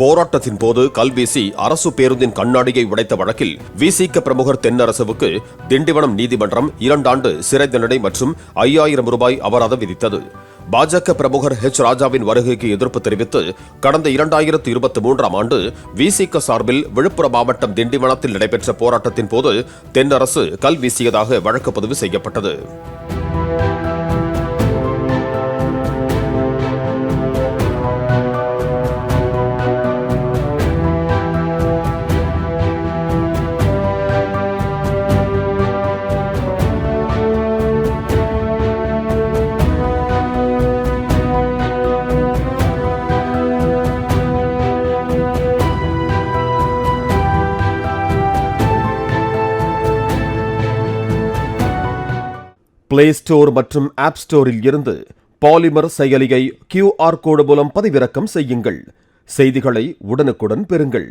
போராட்டத்தின் போது கல்வீசி அரசு பேருந்தின் கண்ணாடியை உடைத்த வழக்கில் விசிக பிரமுகர் தென்னரசுவுக்கு திண்டிவனம் நீதிமன்றம் 2 ஆண்டு சிறை தண்டனை மற்றும் 5000 ரூபாய் அபராதம் விதித்தது. பாஜக பிரமுகர் ராஜாவின் வருகைக்கு எதிர்ப்பு தெரிவித்து கடந்த 2023ஆம் ஆண்டு விசிக சார்பில் விழுப்புரம் மாவட்டம் திண்டிவனத்தில் நடைபெற்ற போராட்டத்தின் போது தென்னரசு கல் வீசியதாக வழக்கு பதிவு செய்யப்பட்டது. பிளே ஸ்டோர் மற்றும் ஆப் ஸ்டோரில் இருந்து பாலிமர் செயலியை QR கோடு மூலம் பதிவிறக்கம் செய்யுங்கள். செய்திகளை உடனுக்குடன் பெறுங்கள்.